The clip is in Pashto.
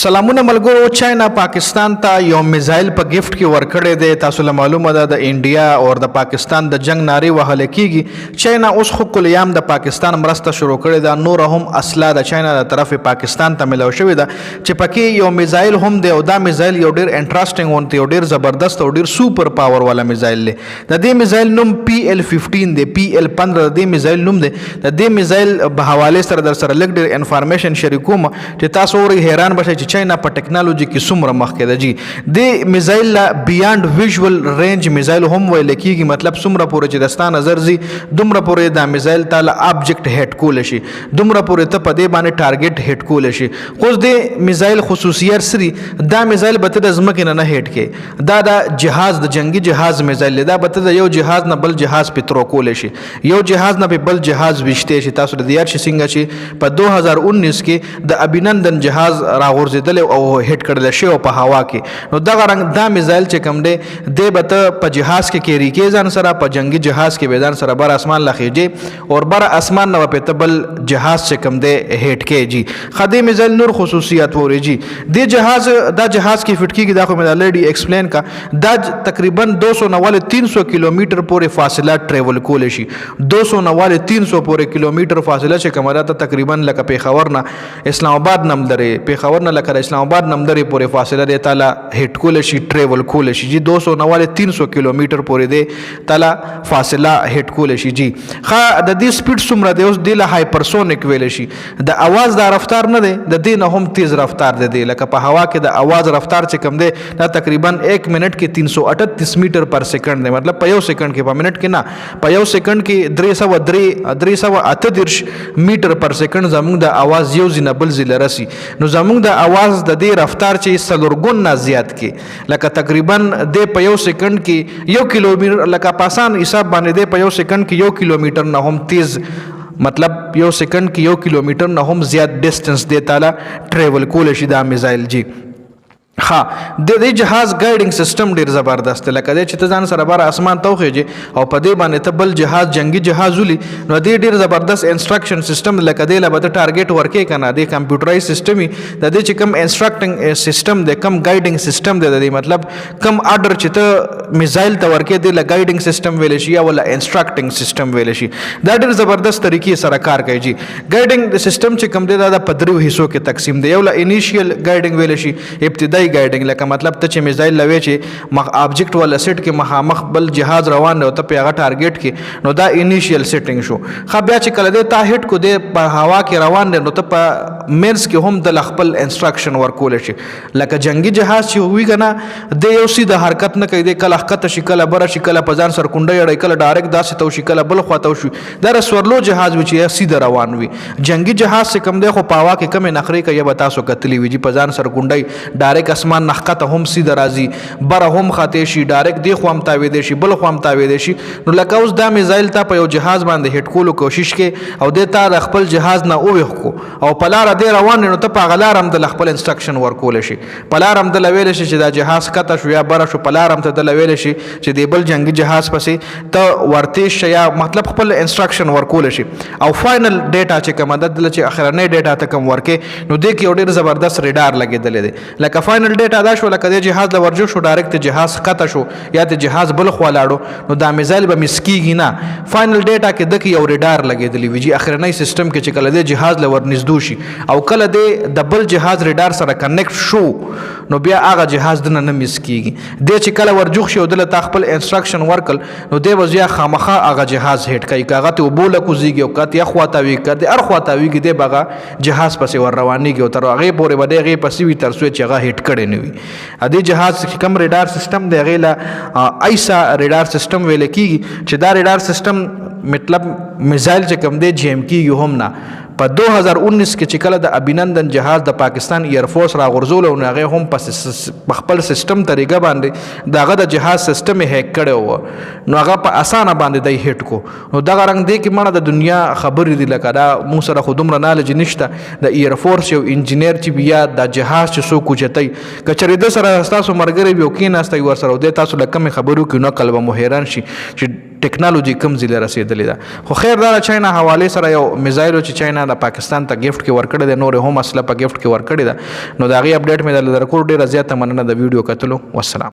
سلامونه ملګرو چاینا پاکستان ته یو میزایل په گیفت کې ورکړی دی. تاسو له معلومه ده د انډیا او د پاکستان د جنگ ناری وهل کیږي. چاینا اوس خو کلیام د پاکستان مرسته شروع کړې ده. نور هم اسلحه د چاینا د طرف پاکستان ته ملو شوې ده چې پکې یو میزایل هم دی او دا میزایل یو ډیر انټرېسټینګ ونته یو ډیر زبردست او ډیر سوپر پاور والا میزایل دی. د دې میزایل نوم PL-15 دی. PL-15 د دې میزایل نوم دی. د دې میزایل په حواله سره در سره لږ ډیر انفارمیشن شریکوم چې تاسو ورې حیران بشئ چاینا په ټیکنالوژي کې څومره مخکې ده. جی د میزایل لا بیاند ویژوال رینج میزایل هم ویل کېږي. مطلب څومره پورې چې دستا نظر زی دومره پورې دا میزایل تعالی آبجیکټ هټ کول شي، دومره پورې ته په دې باندې ټارګټ هټ کول شي. خو د میزایل خصوصیت سری دا میزایل به ته د ځمکې نه هټ کې، دا د جهاز د جنگي جهاز میزایل دا به ته د یو جهاز نه بل جهاز په ترو کول شي، یو جهاز نه په بل جهاز وشته شي. تاسو د یاد شي څنګه چې په 2019 کې د ابینندن جهاز راغور او هټ کړل شي او په هوا کې. نو دغه رنګ دا میزایل چې کوم دی د بت په جهاز کې کېری کې ځان سره په جنگي جهاز کې بيدان سره بر اسمان لخیږي او بر اسمان نو په تبل جهاز چې کوم دی هټ کې. جی خدي میزایل نور خصوصیات وری جی د جهاز دا جهاز کې فټ کېږي. دا خو مې الریډي ایکسپلین کا دا تقریبا 293 کیلومتر پورې فاصله ټریول کول شي. 293 پورې کیلومتر فاصله چې کومه ده تقریبا لکه پیښور نه اسلام آباد نم درې پیښور نه لکه اسلام آباد نمدرې پورې فاصله دی تعالی هټ کول شي، ټریول کول شي. جی 293 کیلومتر پورې دی تعالی فاصله هټ کول شي. جی خا د دې سپیډ څومره دی اوس د له هایپرسونیک ویل شي. د اواز د رفتار نه دی، د دې نه هم تیز رفتار دی. لکه په هوا کې د اواز رفتار چې کم دی دا تقریبا 1 منټ کې 338 میټر پر سکند دی. مطلب په یو سکند کې په منټ کې نه په یو سکند کې 338 میټر پر سکند زموږ د اواز یو ځنه بل ځل رسی. نو زموږ د اواز د دې رفتار چې سلورګون نه زیات کې لکه تقریبا د په یو سکند کې 1 کیلومتر لکه پاسان حساب باندې د په یو سکند کې 1 کیلومتر نه هم تیز، مطلب یو سکند کې 1 کیلومتر نه هم زیات ډیسټنس دی تعالی ټریول کول شي دا میزایل. جی ها د دې جهاز ګایډینګ سیستم ډیر زبردست لکه د چې ته ځان سره بار اسمان توخیږي او په دې باندې ته بل جهاز جنگي جهاز ولي. نو دې ډیر زبردست انسټرکشن سیستم لکه د لبه ټارګټ ورکې کنه د کمپیوټرایز سیستم د دې چې کم انسټرکټینګ سیستم د کم ګایډینګ سیستم د دې مطلب کم آرډر چې ته میزایل ته ورکې د ګایډینګ سیستم ویل شي یا ولا انسټرکټینګ سیستم ویل شي. دا ډیر زبردست طریقې سره کار کوي. جی ګایډینګ سیستم چې کم دی دا په درو حصو کې تقسیم دی. یو لا انیشیل ګایډینګ ویل شي، ابتدایي ګایډینګ لکه مطلب ته چې میزایل لوي چې مخ آبجیکټ ولا سیټ کې مخامخ بل جهاز روان دی او ته په هغه ټارګټ کې نو دا انیشیل سیټینګ شو. خو بیا چې کله د تا هټ کو د په هوا کې روان دی نو ته په مینس کې هم د خپل انسټرکشن ورکول شي. لکه جنگي جهاز چې وی کنه د یو سیده حرکت نه کوي، د کله حرکت شي کله بر شي کله په ځان سر کونډه یړي کله ډایرکټ داسې تو شي کله بل خواته شي. دا سورلو جهاز وی چې سیده روان وي. جنگي جهاز چې کم دی خو په هوا کې کم نخري کوي به تاسو کتلی وي. په ځان سر کونډي ډایرکټ اسمان نخته هم سیده راځي، بره هم خاطې شي، ډایرکټ دی خو هم تاویدې شي بل خو هم تاویدې شي. نو لکه اوس دا میزایل ته په یو جهاز باندې هټ کولو کوشش کې او د تا د خپل جهاز نه اووخ کو او په لار دی روان نو ته په غلارم د خپل انسټرکشن ورکول شي. په لارم د لویل شي چې دا جهاز کته شو یا بره شو، په لارم ته د لویل شي چې د بل جنگي جهاز پسې ته ورته شي یا مطلب خپل انسټرکشن ورکول شي. او فائنل ډیټا چې کوم د چې اخرنۍ ډیټا ته کوم ورکې نو د کې ډیر زبردست ریډار لګیدل دي. لکه فائنل ډیټا دا شو لکه د جهاز د ورجو شو ډایرکټ جهاز قطع شو یا د جهاز بل خوا لاړو نو دا میزایل به مسکیږي نه. فائنل ډیټا کې د یو ریډار لګیدلی وی. جی اخرنۍ سیستم کې چې کله د جهاز لور نږدې شي او کله د بل جهاز ریډار سره کنیکټ شو نو بیا هغه جهاز د نه مسکیږي. د چې کله ورجو شي او د خپل انسټرکشن ورکل نو د وزیا خامخه هغه جهاز هټ کوي. کاغه ته وبوله کوزيږي او کته یا خواته وی کړي ار خواته ویږي د بغه جهاز پسې ور روانيږي او تر هغه پورې بده هغه پسې وی تر سوې چې هغه هټ کړي نه وي. ا دې جهاز کم ریډار سیستم دی غیلا ایسا ریډار سیستم ویل کیږي چې دا ریډار سیستم مطلب میزایل چې کم دی جیم کیږي هم نه. په 2019 کې چې کله د ابینندن جهاز د پاکستان ایر فورس را غورځول او هغه هم په خپل سیستم طریقه باندې دغه د جهاز سیستم هیک کړو نو هغه په اسانه باندې د هټ کو. نو دغه رنګ دی کې مړه د دنیا خبرې دی لکه دا مو سره خودمره نالج نشته. د ایر فورس یو انجینیر چې بیا د جهاز چې سو کوچتای کچری د سره تاسو مرګري یو کې ناستای ور سره د تاسو لکه خبرو کې نو قلب مو حیران شي چې ټیکنالوژي کوم ځای رسیدلې ده. خو خیر دا چاینا حواله سره یو میزایل چې چاینا د پاکستان ته گیفت کې ورکړی دی، نور هم اصله په گیفت کې ورکړی ده. نو دا غي اپډیټ مې در کور. ډیره زیاته مننه د ویډیو کتلو. والسلام.